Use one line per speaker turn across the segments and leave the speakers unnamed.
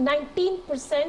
19%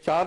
4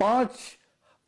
5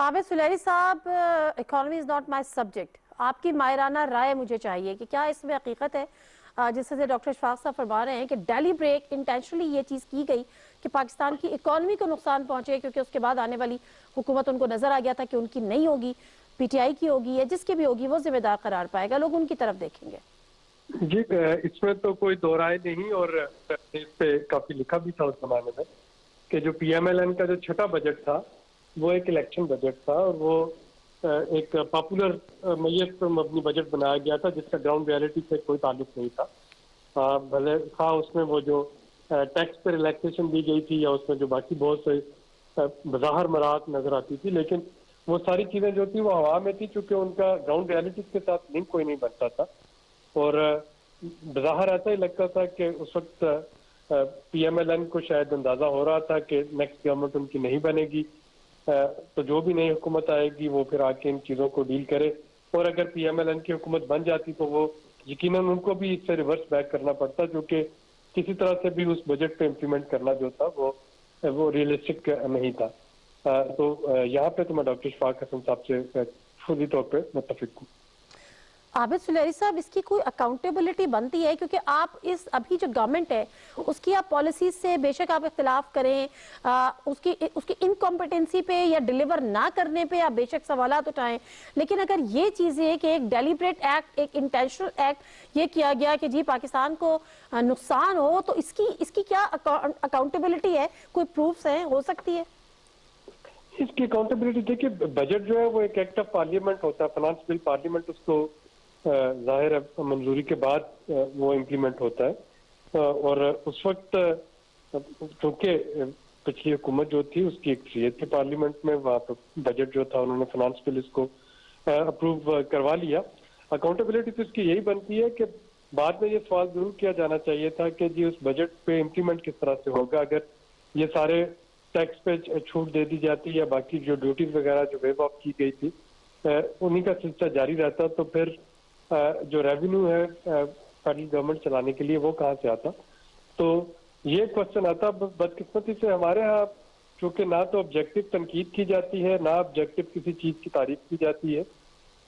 عابد سلیری صاحب، economy is not my subject, آپ کی ماہرانہ رائے مجھے چاہیے کہ کیا اس میں حقیقت ہے جس سے ڈاکٹر اشفاق صاحب فرما رہے ہیں کہ ڈیلی بریک انٹینشنلی یہ چیز کی گئی کہ پاکستان کی اکانومی کو نقصان پہنچے، کیونکہ اس کے بعد آنے والی حکومت ان کو نظر آ گیا تھا کہ ان کی نہیں ہوگی، پی ٹی آئی کی ہوگی یا جس کی بھی ہوگی وہ ذمہ دار قرار پائے گا، لوگ ان کی طرف دیکھیں گے؟
جی اس میں تو کوئی دو رائے نہیں، اور اس پہ کافی لکھا بھی تھا اس زمانے میں کہ جو پی ایم ایل این کا جو چھٹا بجٹ تھا وہ ایک الیکشن بجٹ تھا، اور وہ ایک پاپولر میت پر مبنی بجٹ بنایا گیا تھا جس کا گراؤنڈ ریالٹی سے کوئی تعلق نہیں تھا۔ بھلے خواہ اس میں وہ جو ٹیکس پہ ریلیکسیشن دی گئی تھی یا اس میں جو باقی بہت سے بظاہر مراحت نظر آتی تھی، لیکن وہ ساری چیزیں جو تھی وہ ہوا میں تھی، چونکہ ان کا گراؤنڈ ریالٹی کے ساتھ لنک کوئی نہیں بنتا تھا، اور بظاہر ایسا ہی لگتا تھا کہ اس وقت پی ایم ایل این کو شاید اندازہ ہو رہا تھا کہ نیکسٹ گورنمنٹ ان کی نہیں بنے گی، تو جو بھی نئی حکومت آئے گی وہ پھر آ کے ان چیزوں کو ڈیل کرے، اور اگر پی ایم ایل این کی حکومت بن جاتی تو وہ یقیناً ان کو بھی اس سے ریورس بیک کرنا پڑتا، جو کہ کسی طرح سے بھی اس بجٹ پہ امپلیمنٹ کرنا جو تھا وہ ریئلسٹک نہیں تھا۔ تو یہاں پہ تو میں ڈاکٹر اشفاق حسن صاحب سے فوری طور پہ متفق ہوں۔
عابد سلیری صاحب، اس کی کوئی اکاؤنٹیبلٹی بنتی ہے؟ کیونکہ آپ اس ابھی جو گورنمنٹ ہے اس کی آپ پالیسیز سے بے شک آپ اختلاف کریں، اس کی انکمپیٹنسی پہ یا ڈیلیور نہ کرنے پہ آپ بے شک سوالات اٹھائیں، لیکن اگر یہ چیزیں کہ ایک ڈیلیبریٹ ایکٹ، ایک انٹینشنل ایکٹ یہ کیا گیا کہ جی پاکستان کو نقصان ہو، تو اس کی کیا اکاؤنٹیبلٹی ہے؟ کوئی پروفس ہیں؟ ہو سکتی ہے
اس کی اکاؤنٹیبلٹی؟ دیکھیے بجٹ جو ہے وہ ایک ایکٹ آف پارلیمنٹ ہوتا ہے، فنانس بل پارلیمنٹ اس کو ظاہر ہے منظوری کے بعد وہ امپلیمنٹ ہوتا ہے، اور اس وقت چونکہ پچھلی حکومت جو تھی اس کی اکثریت تھی پارلیمنٹ میں، وہاں پہ بجٹ جو تھا انہوں نے فنانس بل اس کو اپروو کروا لیا۔ اکاؤنٹیبلٹی تو اس کی یہی بنتی ہے کہ بعد میں یہ سوال ضرور کیا جانا چاہیے تھا کہ جی اس بجٹ پہ امپلیمنٹ کس طرح سے ہوگا، اگر یہ سارے ٹیکس پہ چھوٹ دے دی جاتی یا باقی جو ڈیوٹیز وغیرہ جو ویو آف کی گئی تھی انہی کا سلسلہ جاری رہتا، تو پھر جو ریونیو ہے فیڈرل گورنمنٹ چلانے کے لیے وہ کہاں سے آتا؟ تو یہ کوشچن آتا۔ بدقسمتی سے ہمارے ہاں چونکہ نہ تو آبجیکٹو تنقید کی جاتی ہے، نہ آبجیکٹو کسی چیز کی تعریف کی جاتی ہے،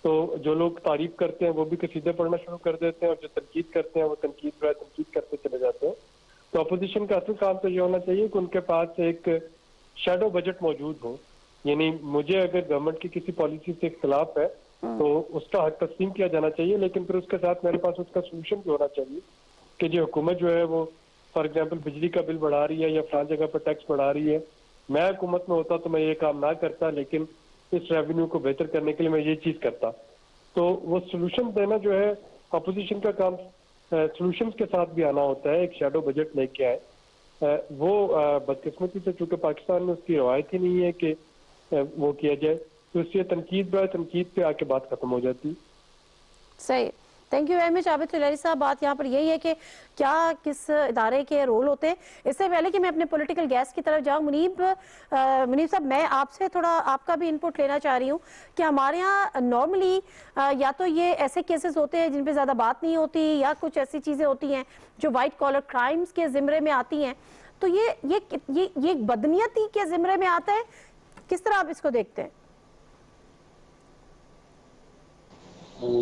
تو جو لوگ تعریف کرتے ہیں وہ بھی قصیدے پڑھنا شروع کر دیتے ہیں، اور جو تنقید کرتے ہیں وہ تنقید کرتے چلے جاتے ہیں۔ تو اپوزیشن کا اصل کام تو یہ ہونا چاہیے کہ ان کے پاس ایک شیڈو بجٹ موجود ہو، یعنی مجھے اگر گورنمنٹ کی کسی پالیسی سے اختلاف ہے تو اس کا حق تسلیم کیا جانا چاہیے، لیکن پھر اس کے ساتھ میرے پاس اس کا سولوشن بھی ہونا چاہیے کہ جو حکومت جو ہے وہ فار ایگزامپل بجلی کا بل بڑھا رہی ہے یا فلان جگہ پر ٹیکس بڑھا رہی ہے، میں حکومت میں ہوتا تو میں یہ کام نہ کرتا، لیکن اس ریونیو کو بہتر کرنے کے لیے میں یہ چیز کرتا۔ تو وہ سولوشن دینا جو ہے اپوزیشن کا کام، سولوشنز کے ساتھ بھی آنا ہوتا ہے، ایک شیڈو بجٹ لے کے آئے۔ وہ بدقسمتی سے چونکہ پاکستان میں اس کی روایت ہی نہیں ہے کہ وہ کیا جائے، تو اس سے تنقید پہ آ کے بات ختم ہو جاتی۔
صحیح، تھینک یو ویری مچ عابد سلیری صاحب۔ بات یہاں پر یہی ہے کہ کیا کس ادارے کے رول ہوتے ہیں۔ اس سے پہلے کہ میں اپنے پولیٹیکل گیسٹ کی طرف جاؤں، منیب صاحب میں آپ سے تھوڑا آپ کا بھی انپٹ لینا چاہ رہی ہوں کہ ہمارے ہاں نارملی یا تو یہ ایسے کیسز ہوتے ہیں جن پہ زیادہ بات نہیں ہوتی، یا کچھ ایسی چیزیں ہوتی ہیں جو وائٹ کالر کرائمز کے زمرے میں آتی ہیں، تو یہ بدنیتی کے زمرے میں آتا ہے، کس طرح آپ اس کو دیکھتے ہیں؟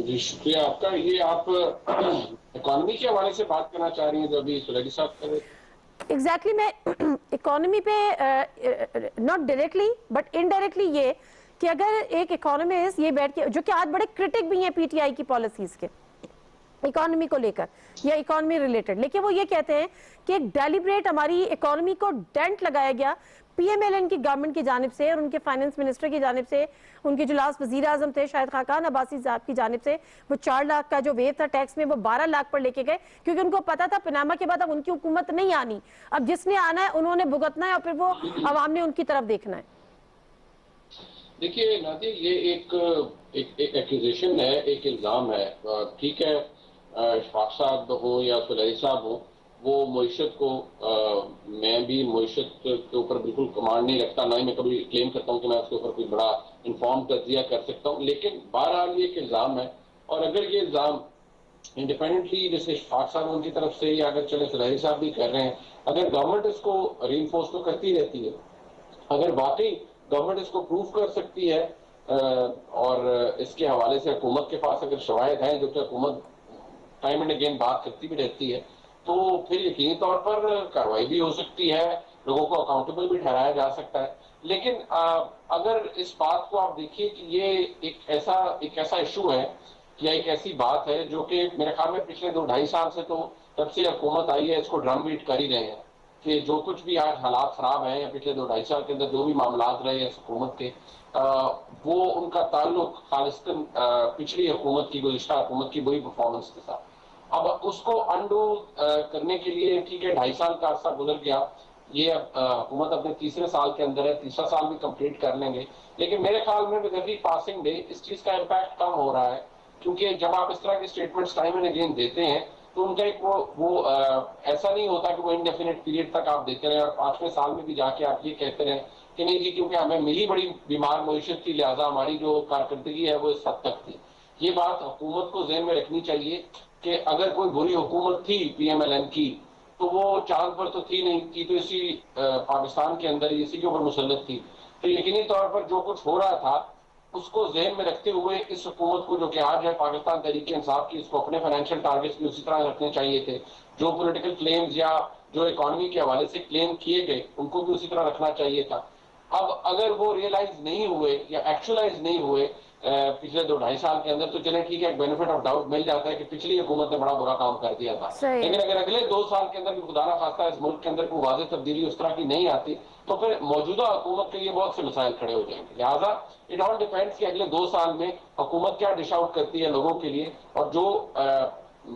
جی شکریہ آپ کا۔ یہ آپ اکانومی کے حوالے سے بات کرنا چاہ رہی ہیں جو ابھی سلیری صاحب کر رہے تھے؟
ایگزیکٹلی، میں اکانومی پہ ناٹ ڈائریکٹلی بٹ انڈائریکٹلی یہ کہ اگر ایک اکانومسٹ یہ بیٹھ کے، جو کہ آج بڑے کرٹک بھی ہیں پی ٹی آئی کی پالیسیز کے اکانومی کو لے کر یا اکانومی ریلیٹڈ، لیکن وہ یہ کہتے ہیں کہ ایک ڈیلیبریٹ ہماری اکانومی کو ڈینٹ لگایا گیا پی ایم ایل این کی گورنمنٹ کی جانب سے اور ان کے فائنانس منسٹر کی جانب سے، ان کے جو لاسٹ وزیر اعظم تھے شاہد خاقان عباسی صاحب کی جانب سے، وہ 4 لاکھ کا جو ویو تھا ٹیکس میں وہ 12 لاکھ پر لے کے گئے، کیونکہ ان کو پتا تھا پناما کے بعد اب ان کی حکومت نہیں آنی، اب جس نے آنا ہے انہوں نے بھگتنا ہے اور پھر وہ عوام نے ان کی طرف دیکھنا ہے۔
دیکھیے نادی، یہ ایک ایکوزیشن ہے، ایک الزام ہے۔ ٹھیک ہے، اشفاق صاحب ہو یا سلیری صاحب ہو، وہ معیشت کو، میں بھی معیشت کے اوپر بالکل کمانڈ نہیں رکھتا، نہ ہی میں کبھی کلیم کرتا ہوں کہ میں اس کے اوپر کوئی بڑا انفارم تجزیہ کر سکتا ہوں، لیکن بہرحال یہ ایک الزام ہے، اور اگر یہ الزام انڈیپینڈنٹلی جیسے اشفاق صاحب ان کی طرف سے یا اگر چلے سلیری صاحب بھی کر رہے ہیں، اگر گورنمنٹ اس کو ری انفورس تو کرتی رہتی ہے، اگر واقعی گورنمنٹ اس کو پروف کر سکتی ہے اور اس کے حوالے سے حکومت کے پاس اگر شواہد ہیں، جو کہ حکومت ٹائم اینڈ اگین بات کرتی بھی رہتی ہے، تو پھر یقینی طور پر کارروائی بھی ہو سکتی ہے، لوگوں کو اکاؤنٹیبل بھی ٹھہرایا جا سکتا ہے. لیکن اگر اس بات کو آپ دیکھیے کہ یہ ایک ایسا ایشو ہے یا ایک ایسی بات ہے جو کہ میرے خیال میں پچھلے 2-2.5 سال سے تو جب سے حکومت آئی ہے اس کو ڈرم بیٹ کر ہی رہے ہیں کہ جو کچھ بھی آج حالات خراب ہیں یا پچھلے 2-2.5 سال کے اندر جو بھی معاملات رہے ہیں اس حکومت کے، وہ ان کا تعلق خالصتاً پچھلی حکومت کی، گزشتہ حکومت کی وہی پرفارمنس کے ساتھ. اب اس کو انڈو کرنے کے لیے ٹھیک ہے 2.5 سال کا عرصہ گزر گیا، یہ اب حکومت اپنے تیسرے سال کے اندر ہے، تیسرا سال بھی کمپلیٹ کر لیں گے، لیکن میرے خیال میں ود ایوری پاسنگ ڈے اس چیز کا امپیکٹ کم ہو رہا ہے، کیونکہ جب آپ اس طرح کے اسٹیٹمنٹس ٹائم اینڈ اگین دیتے ہیں تو ان کا ایک وہ ایسا نہیں ہوتا کہ وہ انڈیفینٹ پیریڈ تک آپ دیتے رہیں اور 5ویں سال میں بھی جا کے آپ یہ کہتے رہیں کہ نہیں جی کیونکہ ہمیں ملی بڑی بیمار معیشت کی، لہٰذا ہماری جو کارکردگی ہے وہ اس حد تک تھی. یہ بات حکومت کو ذہن میں رکھنی چاہیے کہ اگر کوئی بری حکومت تھی پی ایم ایل این کی تو وہ چاند پر تو تھی نہیں تھی، تو اسی پاکستان کے اندر اسی کے اوپر مسلط تھی. تو یقینی طور پر جو کچھ ہو رہا تھا اس کو ذہن میں رکھتے ہوئے اس حکومت کو جو کہ آج ہے پاکستان تحریک انصاف کی، اس کو اپنے فائنینشیل ٹارگیٹس بھی اسی طرح رکھنے چاہیے تھے. جو پولیٹیکل کلیمز یا جو اکانومی کے حوالے سے کلیم کیے گئے ان کو بھی اسی طرح رکھنا چاہیے تھا. اب اگر وہ ریئلائز نہیں ہوئے یا ایکچولائز نہیں ہوئے پچھلے 2-2.5 سال کے اندر تو چلیں ٹھیک ہے، ایک بینیفٹ آف ڈاؤٹ مل جاتا ہے کہ پچھلی حکومت نے بڑا برا کام کر دیا تھا. لیکن اگر اگلے 2 سال کے اندر خدا نہ خواستہ اس ملک کے اندر کوئی واضح تبدیلی اس طرح کی نہیں آتی تو پھر موجودہ حکومت کے لیے بہت سے مسائل کھڑے ہو جائیں گے. لہٰذا اٹ آل ڈیپینڈس کہ اگلے 2 سال میں حکومت کیا ڈش آؤٹ کرتی ہے لوگوں کے لیے، اور جو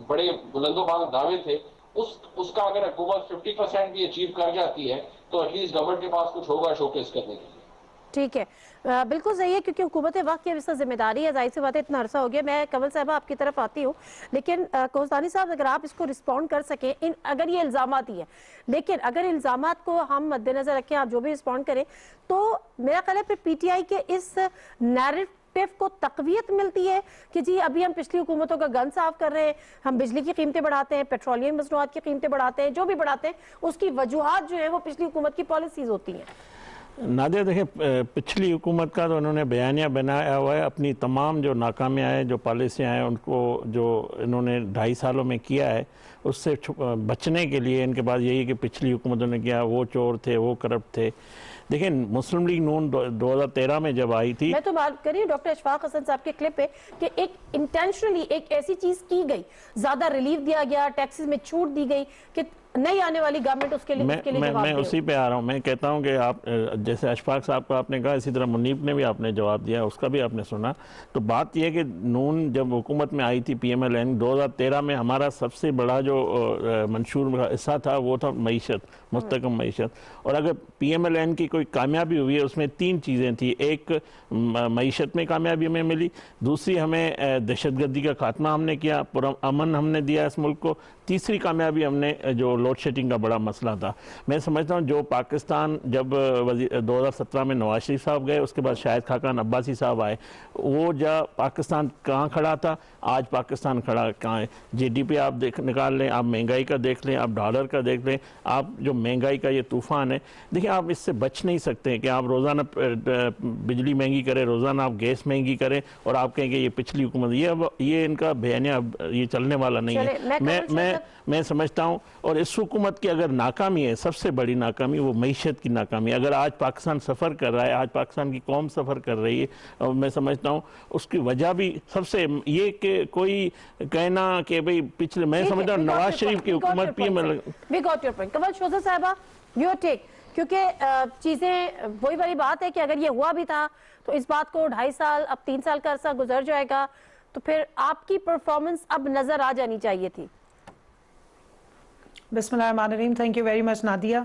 بڑے بلند و بلند دعوے تھے اس کا اگر حکومت 50% بھی اچیو کر جاتی ہے تو ایٹ لیسٹ گورنمنٹ کے پاس کچھ ہوگا شوکیس کرنے کے لیے.
ٹھیک ہے، بالکل صحیح ہے، کیونکہ حکومت وقت کی اب اس کا ذمہ داری ہے. ظاہر سی بات ہے اتنا عرصہ ہو گیا. میں کنول صاحبہ آپ کی طرف آتی ہوں، لیکن کوہستانی صاحب اگر آپ اس کو رسپونڈ کر سکیں، اگر یہ الزامات ہی ہیں، لیکن اگر الزامات کو ہم مد نظر رکھیں، آپ جو بھی رسپونڈ کریں، تو میرا خیال ہے پھر پی ٹی آئی کے اس نیریٹو کو تقویت ملتی ہے کہ جی ابھی ہم پچھلی حکومتوں کا گن صاف کر رہے ہیں، ہم بجلی کی قیمتیں بڑھاتے ہیں، پیٹرولیم مصنوعات کی قیمتیں بڑھاتے ہیں، جو بھی بڑھاتے ہیں اس کی وجوہات جو ہیں وہ پچھلی حکومت کی پالیسیز ہوتی ہیں.
نادیہ دیکھیں، پچھلی حکومت کا تو انہوں نے بیانیہ بنایا ہوا ہے، اپنی تمام جو ناکامیاں ہیں، جو پالیسیاں ہیں، ان کو جو انہوں نے 2.5 سالوں میں کیا ہے اس سے بچنے کے لیے ان کے بعد یہی کہ پچھلی حکومتوں نے کیا، وہ چور تھے، وہ کرپٹ تھے. دیکھیں مسلم لیگ نون 2013 میں جب آئی تھی،
میں تو بات کر رہی ہوں ڈاکٹر اشفاق حسن صاحب کے کلپ پہ کہ ایک انٹینشنلی ایک ایسی چیز کی گئی، زیادہ ریلیف دیا گیا، ٹیکسز میں چھوٹ دی گئی کہ نہیں آنے والی گورنمنٹ اس کے لیے جواب دے.
میں اسی پہ آ رہا ہوں. میں کہتا ہوں کہ آپ جیسے اشفاق صاحب کو آپ نے کہا، اسی طرح منیب نے بھی آپ نے جواب دیا، اس کا بھی آپ نے سنا. تو بات یہ ہے کہ نون جب حکومت میں آئی تھی، پی ایم ایل این 2013 میں، ہمارا سب سے بڑا جو منشور حصہ تھا وہ تھا معیشت، مستحکم معیشت. اور اگر پی ایم ایل این کی کوئی کامیابی ہوئی ہے اس میں 3 چیزیں تھیں. ایک معیشت میں کامیابی ہمیں ملی، دوسری ہمیں دہشت گردی کا خاتمہ ہم نے کیا، امن ہم نے دیا اس ملک کو، تیسری کامیابی ہم نے جو لوڈ شیڈنگ کا بڑا مسئلہ تھا. میں سمجھتا ہوں جو پاکستان جب 2017 میں نواز شریف صاحب گئے، اس کے بعد شاہد خاقان عباسی صاحب آئے، وہ جب پاکستان کہاں کھڑا تھا، آج پاکستان کھڑا کہاں ہے. جی ڈی پی آپ نکال لیں، آپ مہنگائی کا دیکھ لیں، آپ ڈالر کا دیکھ لیں، آپ جو مہنگائی کا یہ طوفان ہے. دیکھیں آپ اس سے بچ نہیں سکتے کہ آپ روزانہ بجلی مہنگی کریں، روزانہ آپ گیس مہنگی کریں اور آپ کہیں کہ یہ پچھلی حکومت، یہ ان کا بیانیہ یہ چلنے والا نہیں ہے. میں سمجھتا ہوں. اور اس حکومت کی اگر ناکامی ہے، سب سے بڑی ناکامی وہ معیشت کی ناکامی ہے. اگر آج پاکستان سفر کر رہا ہے، آج پاکستان کی قوم سفر کر رہی ہے، اور میں سمجھتا ہوں اس کی وجہ بھی سب سے یہ کہ کوئی کہنا کہ بھئی پچھلے، میں سمجھتا ہوں نواز شریف کی حکومت P M L.
We got your point. Kanwal Shauzab صاحبہ your take، کیونکہ چیزیں وہی والی بات ہے کہ اگر یہ ہوا بھی تھا تو اس بات کو 2.5 سال، اب 3 سال کا عرصہ گزر جائے گا تو پھر آپ کی پرفارمنس اب نظر آ جانی چاہیے تھی.
بسم اللہ الرحمن الرحیم. Thank you very much Nadia,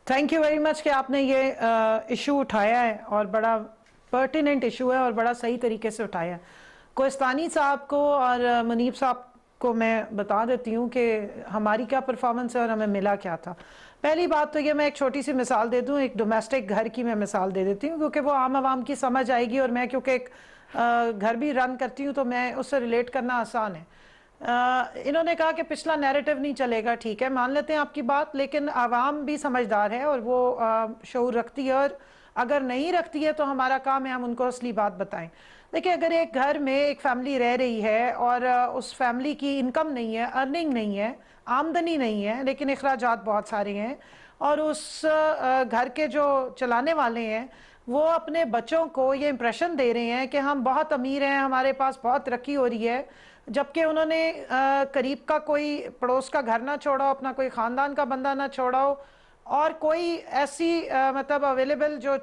thank you very much کہ آپ نے یہ ایشو اٹھایا ہے اور بڑا پرٹیننٹ ایشو ہے اور بڑا صحیح طریقے سے اٹھایا ہے. کوہستانی صاحب کو اور منیب صاحب کو میں بتا دیتی ہوں کہ ہماری کیا پرفارمنس ہے اور ہمیں ملا کیا تھا. پہلی بات تو یہ، میں ایک چھوٹی سی مثال دے دوں، ایک ڈومیسٹک گھر کی میں مثال دے دیتی ہوں کیونکہ وہ عام عوام کی سمجھ آئے گی، اور میں کیونکہ ایک گھر بھی رن کرتی ہوں تو میں اس سے ریلیٹ کرنا آسان ہے. انہوں نے کہا کہ پچھلا نیریٹو نہیں چلے گا. ٹھیک ہے, مان لیتے ہیں آپ کی بات, لیکن عوام بھی سمجھدار ہے اور وہ شعور رکھتی ہے, اور اگر نہیں رکھتی ہے تو ہمارا کام ہے ہم ان کو اصلی بات بتائیں. دیکھیں, اگر ایک گھر میں ایک فیملی رہ رہی ہے اور اس فیملی کی انکم نہیں ہے, ارننگ نہیں ہے, آمدنی نہیں ہے, لیکن اخراجات بہت سارے ہیں, اور اس گھر کے جو چلانے والے ہیں وہ اپنے بچوں کو یہ امپریشن دے رہے ہیں کہ ہم بہت امیر ہیں, ہمارے پاس بہت ترقی ہو رہی ہے, جبکہ انہوں نے قریب کا کوئی پڑوس کا گھر نہ چھوڑا ہو, اپنا کوئی خاندان کا بندہ نہ چھوڑا ہو, اور کوئی ایسی مطلب اویلیبل جو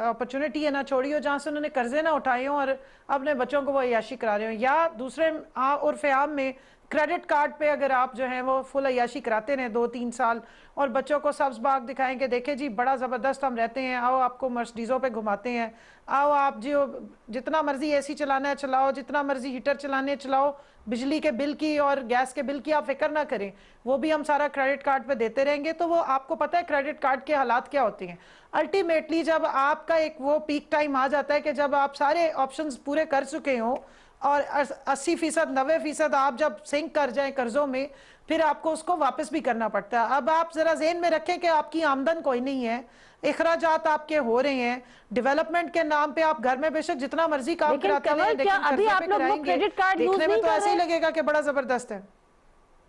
اپرچونٹی ہے نہ چھوڑی ہو جہاں سے انہوں نے قرضے نہ اٹھائے ہوں اور اپنے بچوں کو وہ عیاشی کرا رہے ہوں. یا دوسرے عرف عام میں کریڈٹ کارڈ پہ اگر آپ جو ہیں وہ فل عیاشی کراتے رہیں 2-3 سال, اور بچوں کو سبز باغ دکھائیں کہ دیکھیں جی بڑا زبردست ہم رہتے ہیں, آؤ آپ کو مرسڈیزوں پہ گھماتے ہیں, آؤ آپ جو جتنا مرضی اے سی چلانا ہے چلاؤ, جتنا مرضی ہیٹر چلانے چلاؤ, بجلی کے بل کی اور گیس کے بل کی آپ فکر نہ کریں, وہ بھی ہم سارا کریڈٹ کارڈ پہ دیتے رہیں گے. تو وہ آپ کو پتہ ہے کریڈٹ کارڈ کے حالات کیا ہوتے ہیں. الٹیمیٹلی جب آپ کا ایک وہ پیک ٹائم آ جاتا ہے کہ جب آپ سارے آپشنز پورے کر چکے ہوں اور 80%, 90% آپ جب سنک کر جائیں قرضوں میں, پھر آپ کو اس کو واپس بھی کرنا پڑتا ہے. اب آپ ذرا ذہن میں رکھیں کہ آپ کی آمدن کوئی نہیں ہے, اخراجات آپ کے ہو رہے ہیں, ڈیولپمنٹ کے نام پہ آپ گھر میں بے شک جتنا مرضی کام کراتے ہیں, لیکن
ابھی
قرضے
آپ
پہ
لوگ وہ
کرائیں گے,
کریڈٹ کارڈ یوز
دیکھنے میں
نہیں
تو
کر
ایسے ہی
رہے,
لگے گا کہ بڑا زبردست ہے.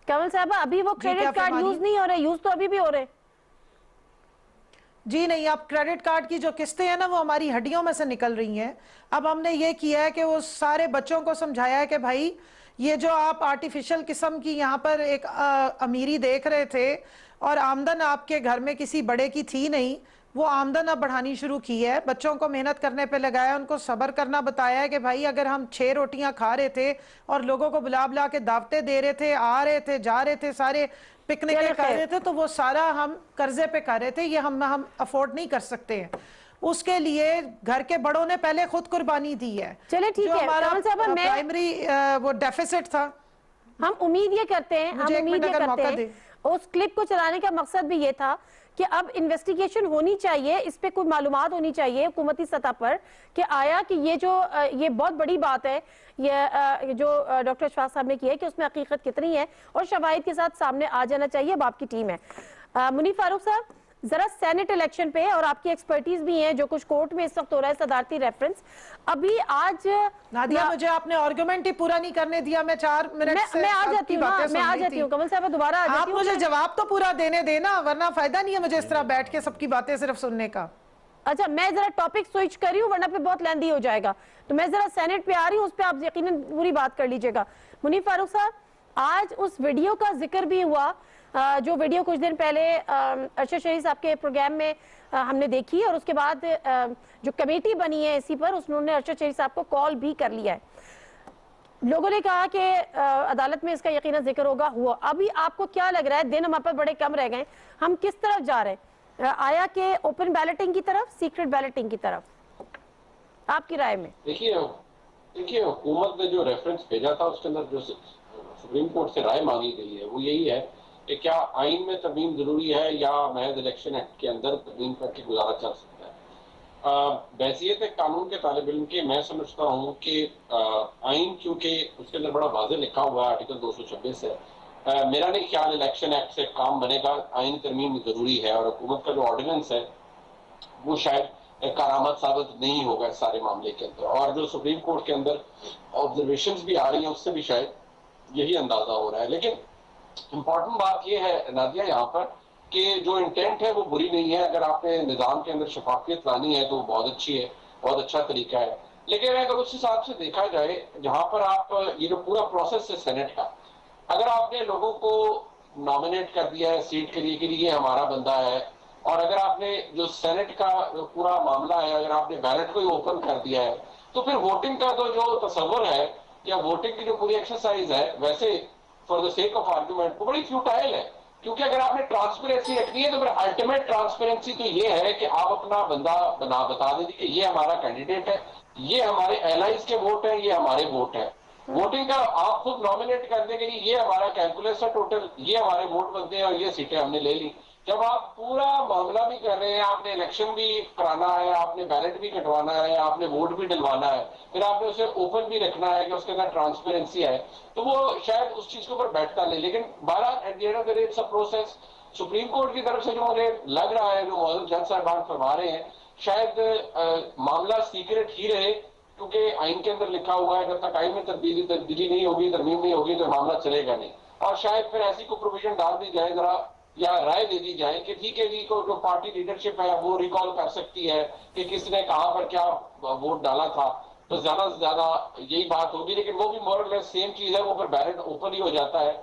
کمل صاحبہ ابھی وہ
کیا
کریڈٹ کارڈ
فرمانی؟
یوز نہیں ہو رہے, یوز تو ابھی بھی ہو رہے.
جی نہیں, اب کریڈٹ کارڈ کی جو قسطیں ہیں نا وہ ہماری ہڈیوں میں سے نکل رہی ہیں. اب ہم نے یہ کیا ہے کہ وہ سارے بچوں کو سمجھایا ہے کہ بھائی یہ جو آپ آرٹیفیشل قسم کی یہاں پر ایک امیری دیکھ رہے تھے اور آمدن آپ کے گھر میں کسی بڑے کی تھی نہیں, وہ آمدن اب بڑھانی شروع کی ہے. بچوں کو محنت کرنے پہ لگایا, ان کو صبر کرنا بتایا ہے کہ بھائی اگر ہم 6 روٹیاں کھا رہے تھے اور لوگوں کو بلا بلا کے دعوتیں دے رہے تھے, آ رہے تھے, جا رہے تھے, سارے پکنکیں کر رہے تھے, تو وہ سارا ہم قرضے پہ کر رہے تھے, یہ ہم افورڈ نہیں کر سکتے ہیں. اس کے لیے گھر کے بڑوں نے پہلے خود قربانی دی ہے.
چلے ٹھیک ہے,
جو ہمارا
کمل صاحبہ میں
پرائمری وہ ڈیفیسٹ تھا,
ہم امید یہ کرتے ہیں,
مجھے ایک منٹ اگر موقع دے.
اس کلپ کو چلانے کا مقصد بھی یہ تھا کہ اب انویسٹیگیشن ہونی چاہیے, اس پہ کوئی معلومات ہونی چاہیے حکومتی سطح پر کہ آیا کہ یہ بہت بڑی بات ہے یہ جو ڈاکٹر اشفاق صاحب نے کی ہے کہ اس میں حقیقت کتنی ہے, اور شواہد کے ساتھ سامنے آ جانا چاہیے. اب آپ کی ٹیم ہے. منیف فاروق صاحب, ذرا سینٹ الیکشن پہ, اور آپ کی ایکسپرٹیز بھی ہیں جو کچھ کورٹ میں اس وقت ہو رہا ہے صدارتی ریفرنس, ابھی آج
نادیہ مجھے آپ نے آرگومنٹ ہی پورا نہیں کرنے دیا, میں 4 منٹ سے
میں آ
آپ کی باتیں سن
میں آ
رہی
جاتی
تھی.
ہوں کمل صاحبہ, دوبارہ آ جاتی
آپ
ہوں.
مجھے جواب تو پورا دینے دینا, ورنہ فائدہ نہیں ہے مجھے اس طرح بیٹھ کے سب کی باتیں صرف سننے کا.
اچھا, میں ذرا ٹاپک سوئچ کر رہی ہوں ورنہ پہ بہت لیندی ہو جائے گا, تو میں ذرا سینٹ پہ آ رہی ہوں, اس پہ آپ یقیناً پوری بات کر لیجئے گا. منیف فاروق صاحب, آج اس ویڈیو کا ذکر بھی ہوا جو ویڈیو کچھ دن پہلے ارشد شریف صاحب کے پروگرام میں ہم نے دیکھی, اور اس کے بعد جو کمیٹی بنی ہے اسی پر, انہوں نے ارشد شریف صاحب کو کال بھی کر لیا ہے. لوگوں نے کہا کہ عدالت میں اس کا یقیناً ذکر ہوگا, ہوا. ابھی آپ کو کیا لگ رہا ہے, دن ہمارے پر بڑے کم رہ گئے, ہم کس طرف جا رہے ہیں, آیا کہ اوپن بیلٹنگ کی طرف, سیکرٹ بیلٹنگ کی طرف, آپ کی رائے میں؟
دیکھیے حکومت نے جو ریفرنس بھیجا تھا اس کے اندر جو سپریم کورٹ سے رائے مانگی گئی ہے وہ یہی ہے کہ کیا آئین میں ترمیم ضروری ہے یا محض الیکشن ایکٹ کے اندر ترمیم کر کے گزارا چل سکتا ہے. بحیثیت قانون کے طالب علم کے میں سمجھتا ہوں کہ آئین چونکہ اس کے اندر بڑا واضح لکھا ہوا ہے, آرٹیکل 226 ہے, میرا نہیں خیال الیکشن ایکٹ سے کام بنے گا. آئین ترمیم ضروری ہے, اور حکومت کا جو آرڈیننس ہے وہ شاید کارآمد ثابت نہیں ہوگا اس سارے معاملے کے اندر. اور جو سپریم کورٹ کے اندر آبزرویشنز بھی آ رہی ہیں اس سے بھی شاید یہی اندازہ ہو رہا ہے. لیکن امپورٹنٹ بات یہ ہے نادیہ یہاں پر کہ جو انٹینٹ ہے وہ بری نہیں ہے. اگر آپ نے نظام کے اندر شفافیت لانی ہے تو بہت اچھی ہے, بہت اچھا طریقہ ہے. لیکن اگر اس حساب سے دیکھا جائے جہاں پر آپ یہ جو پورا پروسیس ہے سینٹ کا, اگر آپ نے لوگوں کو نامنیٹ کر دیا ہے سیٹ کے لیے کہ یہ ہمارا بندہ ہے, اور اگر آپ نے جو سینٹ کا پورا معاملہ ہے اگر آپ نے بیلٹ کو ہی اوپن کر دیا ہے, تو پھر ووٹنگ کا تو جو تصور ہے یا ووٹنگ کی جو پوری ایکسرسائز ہے ویسے for the sake of argument وہ بڑی فیوٹائل ہے. کیونکہ اگر آپ نے ٹرانسپیرنسی رکھنی ہے تو پھر الٹیمیٹ ٹرانسپیرنسی تو یہ ہے کہ آپ اپنا بندہ بتا دیں کہ یہ ہمارا کینڈیڈیٹ ہے, یہ ہمارے ایلائز کے ووٹ ہیں, یہ ہمارے ووٹ ہیں. ووٹنگ کا آپ خود نامنیٹ کر دیں کہ یہ ہمارا کیلکولیس ہے ٹوٹل, یہ ہمارے ووٹ بنتے ہیں اور یہ سیٹیں ہم نے لے لی. جب آپ پورا معاملہ بھی کر رہے ہیں, آپ نے الیکشن بھی کرانا ہے, آپ نے بیلٹ بھی کٹوانا ہے, آپ نے ووٹ بھی ڈلوانا ہے, پھر آپ نے اسے اوپن بھی رکھنا ہے کہ اس کے اندر ٹرانسپیرنسی ہے, تو وہ شاید اس چیز کے اوپر بیٹھتا نہیں. لیکن بہرحال at the end of the day it's a process. Supreme court کی طرف سے جو مجھے لگ رہا ہے, جو معزز جج صاحبان فرما رہے ہیں, شاید معاملہ سیکرٹ ہی رہے, کیونکہ آئین کے اندر لکھا ہوا ہے جب تک آئین میں تبدیلی نہیں ہوگی, ترمیم نہیں ہوگی, تو معاملہ چلے گا نہیں. اور شاید پھر ایسی کوئی پروویژن ڈال دی جائے ذرا, یا رائے دے دی جائے کہ ٹھیک ہے جی, کو جو پارٹی لیڈرشپ ہے وہ ریکال کر سکتی ہے کہ کس نے کہاں پر کیا ووٹ ڈالا تھا, تو زیادہ سے زیادہ یہی بات ہوگی. لیکن وہ بھی مور اور لیس سیم چیز ہے, وہ پھر بیلٹ اوپن ہی ہو جاتا ہے.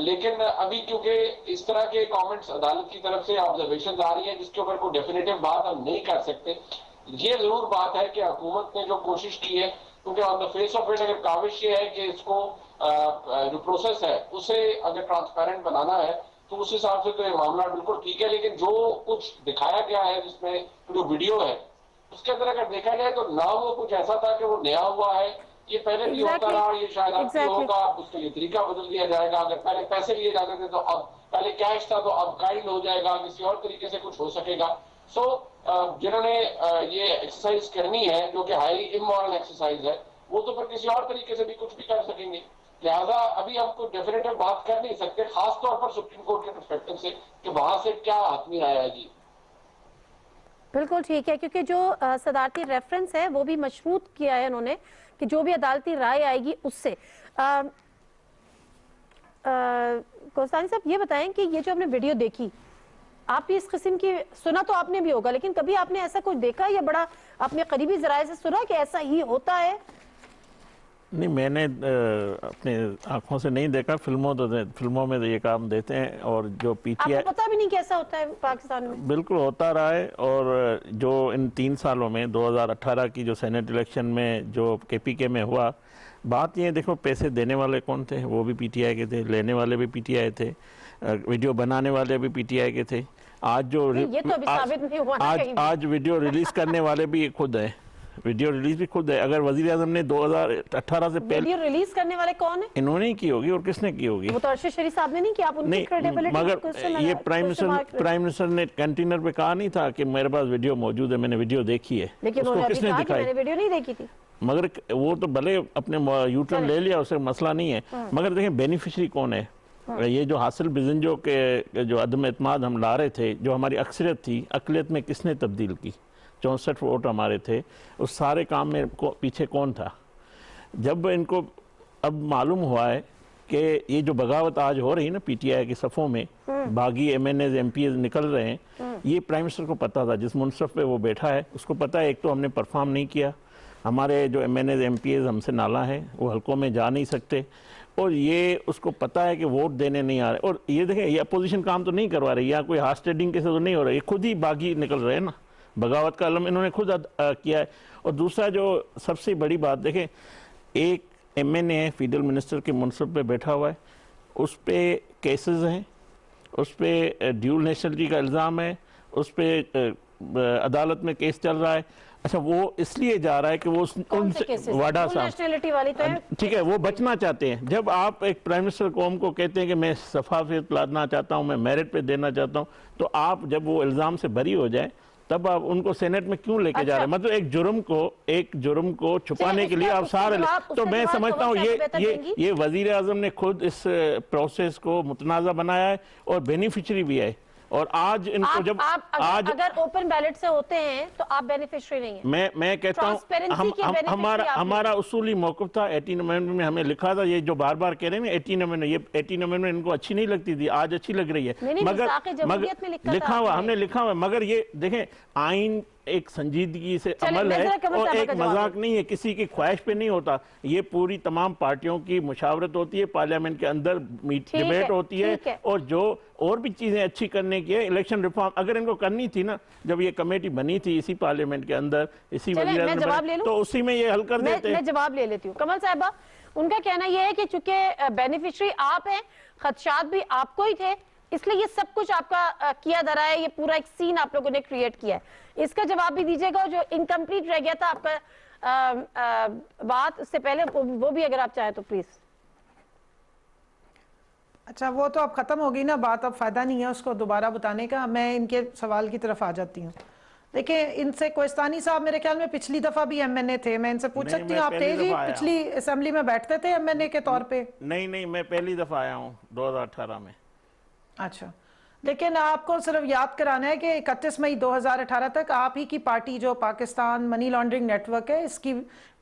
لیکن ابھی کیونکہ اس طرح کے کامنٹس عدالت کی طرف سے آبزرویشنز آ رہی ہیں جس کے اوپر کوئی ڈیفینیٹو بات ہم نہیں کر سکتے. یہ ضرور بات ہے کہ حکومت نے جو کوشش کی ہے, کیونکہ آن دا فیس آف اٹ اگر کاوش یہ ہے کہ اس کو جو پروسیس ہے اسے اگر ٹرانسپیرنٹ بنانا ہے, تو اس حساب سے تو یہ معاملہ بالکل ٹھیک ہے. لیکن جو کچھ دکھایا گیا ہے جس میں جو ویڈیو ہے, اس کے اندر اگر دیکھا جائے تو نہ وہ کچھ ایسا تھا کہ وہ نیا ہوا ہے, یہ پہلے بھی ہوتا رہا, یہ شاید اب بھی ہوگا, اس کے لیے طریقہ بدل دیا جائے گا. اگر پہلے پیسے لیے جاتے تھے تو اب, پہلے کیش تھا تو اب کائنڈ ہو جائے گا, کسی اور طریقے سے کچھ ہو سکے گا. سو جنہوں نے یہ ایکسرسائز کرنی ہے جو کہ ہائیلی امورل ایکسرسائز ہے, وہ تو پھر کسی اور طریقے سے بھی کچھ بھی کر سکیں گے. لہذا ابھی ہم کوئی ڈیفینیٹو بات کر نہیں سکتے, خاص طور پر سپریم کورٹ کے پرسپیکٹو سے, کہ وہاں سے کیا حتمی آیا ہے. جی
بالکل ٹھیک ہے, کیونکہ جو صدارتی ریفرنس ہے وہ بھی مشروط کیا ہے انہوں نے کہ جو بھی عدالتی رائے آئے گی اس سے. کوستانی صاحب یہ بتائیں کہ یہ جو ہم نے ویڈیو دیکھی, آپ بھی اس قسم کی سنا تو آپ نے بھی ہوگا, لیکن کبھی آپ نے ایسا کچھ دیکھا یا بڑا اپنے قریبی ذرائع سے سنا کہ ایسا ہی ہوتا ہے؟
نہیں, میں نے اپنے آنکھوں سے نہیں دیکھا. فلموں میں یہ کام دیتے ہیں, اور جو پی ٹی آئی,
آپ کو پتہ بھی نہیں کیسا ہوتا ہے پاکستان میں؟
بالکل ہوتا رہا ہے. اور جو ان 3 سالوں میں 2018 کی جو سینٹ الیکشن میں جو کے پی کے میں ہوا, بات یہ دیکھو پیسے دینے والے کون تھے, وہ بھی پی ٹی آئی کے تھے, لینے والے بھی پی ٹی آئی تھے, ویڈیو بنانے والے بھی پی ٹی آئی کے تھے. آج جو
یہ تو ابھی ثابت نہیں ہوا نا کہیں بھی.
آج ویڈیو ریلیز کرنے والے بھی خود ہیں, ویڈیو ریلیز بھی خود ہے. اگر وزیر اعظم نے 2018 سے پہلے
ویڈیو ریلیز کرنے والے کون ہیں؟
انہوں نے ہی کی ہوگی, اور کس نے کی ہوگی؟
وہ تو ارشد شریف صاحب نے نہیں کیا. آپ ان کی کریڈیبلٹی
مگر یہ پرائم منسٹر نے کنٹینر پہ کہا نہیں تھا کہ میرے پاس ویڈیو موجود ہے, میں نے ویڈیو دیکھی ہے,
لیکن
اس
انہوں
کو
نے
کس
ابھی
نے
کہا کہ
دکھائی؟
میں نے ویڈیو نہیں دیکھی تھی.
مگر وہ تو بھلے اپنے یو ٹرن لے لیا, اسے مسئلہ نہیں ہے, مگر دیکھیں بینیفیشری کون ہے. یہ جو حاصل بزنجوں کے جو عدم اعتماد ہم لا رہے تھے, جو ہماری اکثریت تھی, اقلیت میں کس نے تبدیل کی؟ 64 ووٹ ہمارے تھے, اس سارے کام میں پیچھے کون تھا؟ جب ان کو اب معلوم ہوا ہے کہ یہ جو بغاوت آج ہو رہی ہے نا پی ٹی آئی کی صفوں میں, باغی M N As M P As نکل رہے ہیں, یہ پرائم منسٹر کو پتا تھا. جس منصف پہ وہ بیٹھا ہے اس کو پتا ہے, ایک تو ہم نے پرفارم نہیں کیا, ہمارے جو M N As M P As ہم سے نالا ہے, وہ حلقوں میں جا نہیں سکتے, اور یہ اس کو پتا ہے کہ ووٹ دینے نہیں آ رہے. اور یہ دیکھیں, یہ اپوزیشن کام تو نہیں کروا رہی, یا کوئی ہارس ٹریڈنگ کے سے تو نہیں ہو رہا, یہ خود ہی باغی نکل رہے ہیں نا, بغاوت کا علم انہوں نے خود کیا ہے. اور دوسرا جو سب سے بڑی بات دیکھیں, ایک ایم این اے فیڈرل منسٹر کے منصب پہ بیٹھا ہوا ہے, اس پہ کیسز ہیں, اس پہ ڈیول نیشنلٹی کا الزام ہے, اس پہ عدالت میں کیس چل رہا ہے. اچھا, وہ اس لیے جا رہا ہے کہ وہ ان سے واڈا صاحب, ٹھیک ہے, وہ بچنا چاہتے ہیں. جب آپ ایک پرائم منسٹر قوم کو کہتے ہیں کہ میں شفافیت لانا چاہتا ہوں, میں میرٹ پہ دینا چاہتا ہوں, تو آپ جب وہ الزام سے بری ہو جائیں تب آپ ان کو سینٹ میں کیوں لے کے جا رہے ہیں؟ مطلب ایک جرم کو چھپانے کے لیے آپ سارے تو میں سمجھتا ہوں یہ وزیر اعظم نے خود اس پروسیس کو متنازع بنایا ہے, اور بینیفیشری بھی ہے. اور آج ان کو جب
اگر اوپن بیلٹ سے ہوتے ہیں تو آپ بینیفیشری نہیں ہیں.
میں کہتا ہوں ہمارا اصولی موقف تھا 18 امendment میں, ہمیں لکھا تھا, یہ جو بار بار کہہ رہے ہیں 18 امendment, یہ 18 امendment ان کو اچھی نہیں لگتی تھی, آج اچھی لگ رہی ہے, مگر لکھا ہوا, ہم نے لکھا ہوا. مگر یہ دیکھیں, آئین ایک سنجیدگی سے عمل ہے, اور ایک مذاق نہیں ہے, کسی کی خواہش پہ نہیں ہوتا. یہ پوری تمام پارٹیوں کی مشاورت ہوتی ہے, پارلیمنٹ کے اندر ڈیبیٹ ہوتی ہے, اور جو اور بھی چیزیں اچھی کرنے کی ہے. الیکشن ریفارم اگر ان کو کرنی تھی نا, جب یہ کمیٹی بنی تھی اسی پارلیمنٹ کے اندر, اسی وزیر اعظم, تو اسی میں یہ حل کر دیتے.
میں جواب لے لیتی ہوں. کمل صاحبہ, ان کا کہنا یہ ہے کہ چونکہ بینیفیشری آپ ہیں, خدشات بھی آپ کو ہی تھے, اس لیے یہ سب کچھ آپ کا کیا دھرا ہے, یہ پورا ایک سین آپ لوگوں نے کریٹ کیا ہے. اس کا جواب بھی دیجیے گا, جو انکمپلیٹ رہ گیا تھا آپ کا بات اس سے پہلے, وہ بھی اگر آپ چاہیں تو پلیز.
اچھا وہ تو اب ختم ہوگی نا بات, اب فائدہ نہیں ہے اس کو دوبارہ بتانے کا. میں ان کے سوال کی طرف آ جاتی ہوں. دیکھیں ان سے کوہستانی صاحب میرے خیال میں پچھلی دفعہ بھی ایم این اے تھے, میں ان سے پوچھ سکتی ہوں آپ تھے جی پچھلی اسمبلی میں بیٹھتے تھے ایم این اے کے طور پہ؟
نہیں میں پہلی دفعہ آیا ہوں 2018 میں.
اچھا لیکن آپ کو صرف یاد کرانا ہے کہ 31 مئی 2018 تک آپ ہی کی پارٹی جو Pakistan money laundering network ہے اس کی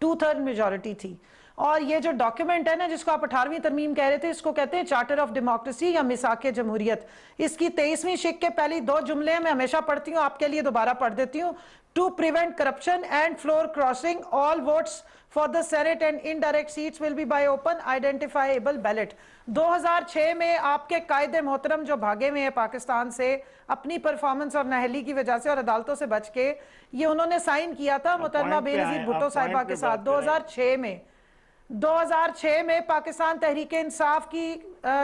2/3 میجورٹی تھی. اور یہ جو ڈاکیومنٹ ہے نا جس کو آپ 18ویں ترمیم کہہ رہے تھے, اس کو کہتے ہیں چارٹر آف ڈیموکریسی یا میثاق جمہوریت. اس کی 23ویں شق کے پہلی 2 جملے میں ہمیشہ پڑھتی ہوں, آپ کے لیے دوبارہ پڑھ دیتی ہوں. To prevent corruption and floor crossing, all votes for the senate and indirect seats will be by open identifiable ballot. 2006 میں آپ کے قائد محترم جو بھاگے ہوئے ہیں پاکستان سے اپنی پرفارمنس اور نااہلی کی وجہ سے اور عدالتوں سے بچ کے, یہ انہوں نے سائن کیا تھا محترمہ بینظیر بھٹو صاحبہ کے ساتھ 2006 میں پاکستان تحریک انصاف کی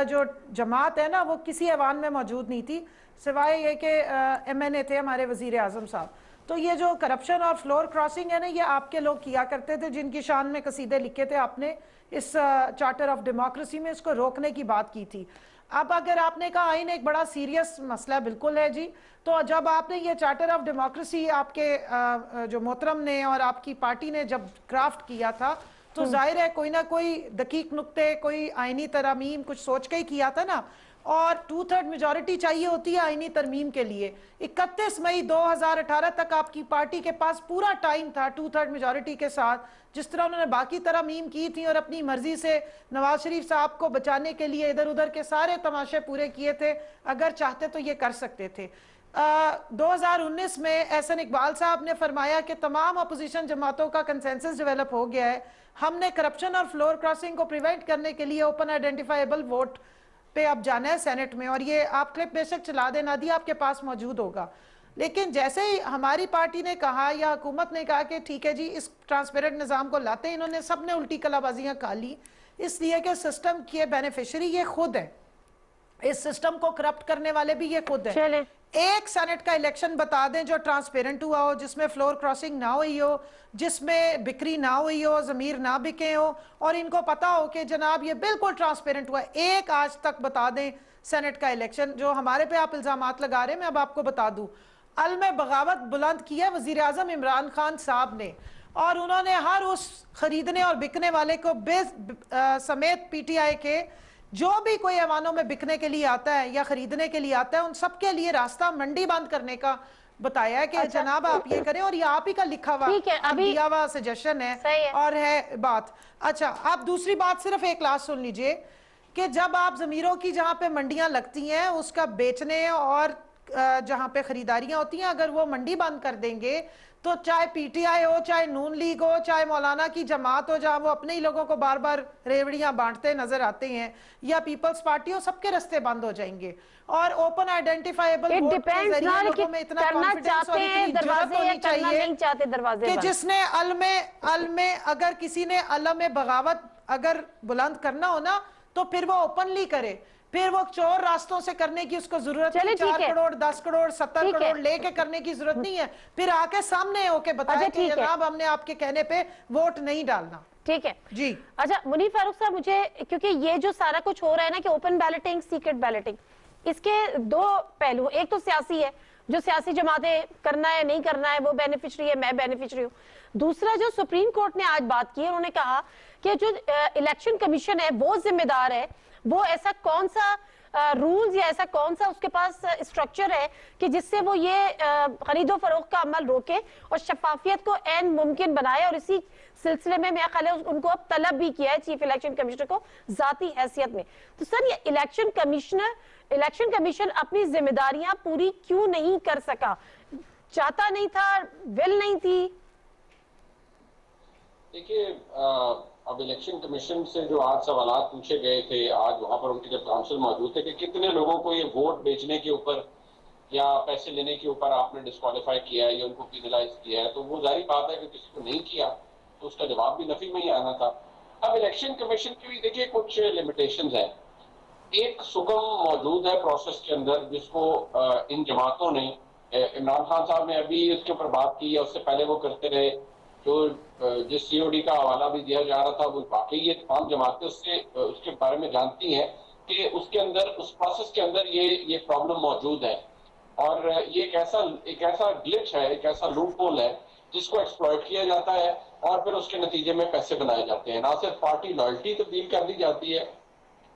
جو جماعت ہے نا وہ کسی ایوان میں موجود نہیں تھی سوائے یہ کہ ایم این اے تھے ہمارے وزیر اعظم صاحب. تو یہ جو کرپشن اور فلور کراسنگ ہے نا یہ آپ کے لوگ کیا کرتے تھے, جن کی شان میں قصیدے لکھے تھے آپ نے اس چارٹر آف ڈیموکریسی میں, اس کو روکنے کی بات کی تھی. اب اگر آپ نے کہا آئین ایک بڑا سیریس مسئلہ بالکل ہے جی, تو جب آپ نے یہ چارٹر آف ڈیموکریسی آپ کے جو محترم نے اور آپ کی پارٹی نے جب کرافٹ کیا تھا تو ظاہر ہے کوئی نہ کوئی دقیق نقطے, کوئی آئینی ترامیم کچھ سوچ کے ہی کیا تھا نا, اور 2/3 میجورٹی چاہیے ہوتی ہے آئینی ترمیم کے لیے. 31 مئی 2018 تک آپ کی پارٹی کے پاس پورا ٹائم تھا 2/3 میجورٹی کے ساتھ, جس طرح انہوں نے باقی ترامیم کی تھی اور اپنی مرضی سے نواز شریف صاحب کو بچانے کے لیے ادھر ادھر کے سارے تماشے پورے کیے تھے, اگر چاہتے تو یہ کر سکتے تھے. 2019 میں احسن اقبال صاحب نے فرمایا کہ تمام اپوزیشن جماعتوں کا کنسنسس ڈیولپ ہو گیا ہے, ہم نے کرپشن اور فلور کراسنگ کو پریونٹ کرنے کے لیے اوپن آئیڈینٹیفائیبل ووٹ پہ اب جانا ہے سینٹ میں. اور یہ آپ کلپ بے شک چلا دیں نادیہ, آپ کے پاس موجود ہوگا. لیکن جیسے ہی ہماری پارٹی نے کہا یا حکومت نے کہا کہ ٹھیک ہے جی اس ٹرانسپیرنٹ نظام کو لاتے ہیں, انہوں نے سب نے الٹی کلا بازیاں کھا لی, اس لیے کہ سسٹم کے بینیفیشری یہ خود ہے, اس سسٹم کو کرپٹ کرنے والے بھی یہ خود ہیں. ایک سینٹ کا الیکشن بتا دیں جو ٹرانسپیرنٹ ہوا ہو, جس میں فلور کراسنگ نہ ہوئی ہو, جس میں بکری نہ ہوئی ہو, ضمیر نہ بکے ہو, اور ان کو پتا ہو کہ جناب یہ بالکل ٹرانسپیرنٹ ہوا. ایک آج تک بتا دیں سینٹ کا الیکشن. جو ہمارے پہ آپ الزامات لگا رہے ہیں میں اب آپ کو بتا دوں, علم بغاوت بلند کیا وزیر اعظم عمران خان صاحب نے, اور انہوں نے ہر اس خریدنے اور بکنے والے کو سمیت پی ٹی آئی کے جو بھی کوئی ایوانوں میں بکنے کے لیے آتا ہے یا خریدنے کے لیے آتا ہے ان سب کے لیے راستہ منڈی بند کرنے کا بتایا ہے کہ جناب آپ یہ کریں, اور یہ آپ ہی کا لکھا ہوا دیا ہوا سجیشن ہے اور ہے بات. اچھا آپ دوسری بات صرف ایک لاسٹ سن لیجئے کہ جب آپ ضمیروں کی جہاں پہ منڈیاں لگتی ہیں اس کا بیچنے اور جہاں پہ خریداریاں ہوتی ہیں اگر وہ منڈی بند کر دیں گے تو چاہے پی ٹی آئی ہو, چاہے نون لیگ ہو, چاہے مولانا کی جماعت ہو جہاں وہ اپنے ہی لوگوں کو بار بار ریوڑیاں بانٹتے نظر آتے ہیں, یا پیپلز پارٹی ہو, سب کے رستے بند ہو جائیں گے. اور اوپن آئیڈینٹیفائیبل ووٹ کے ذریعے لوگوں میں اتنا کانفیڈنس اور اتنی جرات ہونی چاہیے کہ جس نے علم اگر کسی نے علم بغاوت اگر بلند کرنا ہو نا تو پھر وہ اوپنلی کرے, پھر وہ چور راستوں سے کرنے کی اس کو ضرورت نہیں, 4 کروڑ 10 کروڑ 70 کروڑ لے کے کرنے کی ضرورت نہیں ہے, پھر آ کے سامنے ہو کے بتائیں کہ جناب ہم نے آپ کے کہنے پہ ووٹ نہیں ڈالنا.
ٹھیک ہے
جی.
اچھا منیب فاروق صاحب, مجھے کیونکہ یہ جو سارا کچھ ہو رہا ہے نا کہ اوپن بیلٹنگ سیکرٹ بیلٹنگ, اس کے 2 پہلو, ایک تو سیاسی ہے جو سیاسی جماعتیں کرنا ہے نہیں کرنا ہے وہ بینیفیشری ہے, میں بینیفیشری ہوں. دوسرا جو سپریم کورٹ نے آج بات کی ہے, انہوں نے کہا کہ جو الیکشن کمیشن ہے وہ ذمہ دار ہے, وہ ایسا کون سا رولز یا ایسا کون سا اس کے پاس اسٹرکچر ہے کہ جس سے وہ یہ خرید و فروخت کا عمل روکے اور شفافیت کو عین ممکن بنائے. اور اسی سلسلے میں میرا خیال ہے ان کو اب طلب بھی کیا ہے چیف الیکشن کمیشنر کو ذاتی حیثیت میں. تو سر یہ الیکشن کمیشن اپنی ذمہ داریاں پوری کیوں نہیں کر سکا؟ چاہتا نہیں تھا, ول نہیں تھی؟
دیکھیے اب الیکشن کمیشن سے جو آج سوالات پوچھے گئے تھے, آج وہاں پر ان کے جب کاؤنسل موجود تھے کہ کتنے لوگوں کو یہ ووٹ بیچنے کے اوپر یا پیسے لینے کے اوپر آپ نے ڈسکوالیفائی کیا ہے یا ان کو پینلائز کیا ہے, تو وہ ظاہری بات ہے کہ کسی کو نہیں کیا تو اس کا جواب بھی نفی میں ہی آنا تھا. اب الیکشن کمیشن کی بھی دیکھیے کچھ لمیٹیشنز ہیں. ایک سکم موجود ہے پروسیس کے اندر جس کو ان جماعتوں نے, عمران خان صاحب نے ابھی اس کے اوپر بات کی ہے, اس سے پہلے وہ کرتے رہے, جو جس سی او ڈی کا حوالہ بھی دیا جا رہا تھا وہ واقعی یہ تمام جماعتیں اس کے بارے میں جانتی ہیں کہ اس کے اندر اس پروسیس کے اندر یہ پرابلم موجود ہے اور یہ ایک ایسا گلچ ہے, ایک ایسا لوپ ہول ہے جس کو ایکسپلائٹ کیا جاتا ہے اور پھر اس کے نتیجے میں پیسے بنائے جاتے ہیں. نہ صرف پارٹی لائلٹی تبدیل کر دی جاتی ہے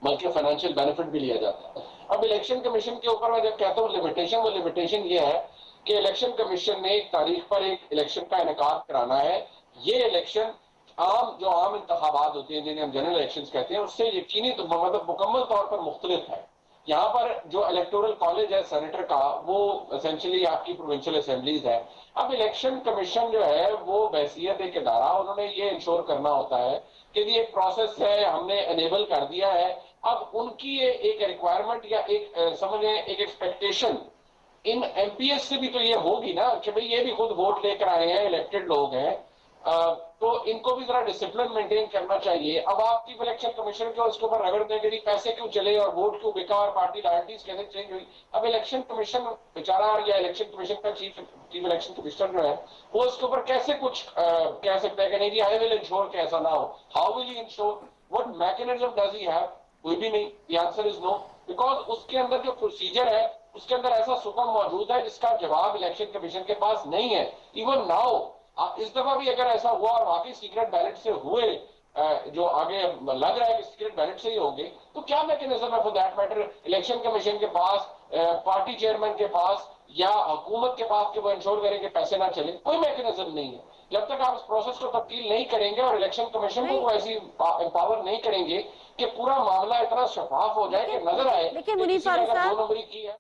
بلکہ فائنینشیل بینیفٹ بھی لیا جاتا ہے. اب الیکشن کمیشن کے اوپر میں جب کہتا ہوں لمیٹیشن, وہ لمیٹیشن یہ ہے کہ الیکشن کمیشن نے ایک تاریخ پر ایک الیکشن کا انعقاد کرانا ہے. یہ الیکشن عام انتخابات ہوتے ہیں جنہیں ہم جنرل الیکشنز کہتے ہیں, اس سے یقینی مطلب مکمل طور پر مختلف ہے. یہاں پر جو الیکٹورل کالج ہے سینیٹر کا, وہ اسینشلی آپ کی پروونشل اسمبلیز ہے. اب الیکشن کمیشن جو ہے وہ بحیثیت ایک ادارہ, انہوں نے یہ انشور کرنا ہوتا ہے کہ یہ ایک پروسیس ہے, ہم نے انیبل کر دیا ہے. اب ان کی ایک ریکوائرمنٹ یا ایک سمجھیں ایک ایکسپیکٹیشن ان ایم پی ایس سے بھی تو یہ ہوگی نا کہ بھئی یہ بھی خود ووٹ لے کر آئے ہیں, الیکٹڈ لوگ ہیں, تو ان کو بھی ذرا ڈسپلن مینٹین کرنا چاہیے. اب آپ کی الیکشن کمیشن کے اس کے اوپر رگڑ دیں کہ پیسے کیوں چلے اور ووٹ کیوں بکا اور پارٹی لائلٹیز کیسے چینج ہوئی. اب الیکشن کمیشن بیچارہ یا الیکشن کمیشن کا چیف الیکشن کمشنر جو ہے وہ اس کے اوپر کیسے کچھ کہہ سکتا ہے کہ نہیں جی آئی ول انشور کہ ایسا نہ ہو. How will he ensure, what mechanism does he have, کوئی بھی نہیں. The answer is know, because اس کے اندر جو پروسیجر ہے اس کے اندر ایسا سکم موجود ہے جس کا جواب الیکشن کمیشن کے پاس نہیں ہے. ایون ناؤ اس دفعہ بھی اگر ایسا ہوا اور واقعی سیکرٹ بیلٹ سے ہوئے جو آگے لگ رہا ہے کہ سیکرٹ بیلٹ سے ہی ہوں گے, تو کیا میکنزم ہے for that matter election commission کے پاس, پارٹی چیئرمین کے پاس یا حکومت کے پاس کہ وہ انشور کریں کہ پیسے نہ چلیں؟ کوئی میکنزم نہیں ہے. جب تک آپ اس پروسیس کو تبدیل نہیں کریں گے اور الیکشن کمیشن کو ایسی امپاور نہیں کریں گے کہ پورا معاملہ اتنا شفاف ہو جائے کہ نظر آئے
لیکن منیب فاروق صاحب,
دو نمبری کی ہے.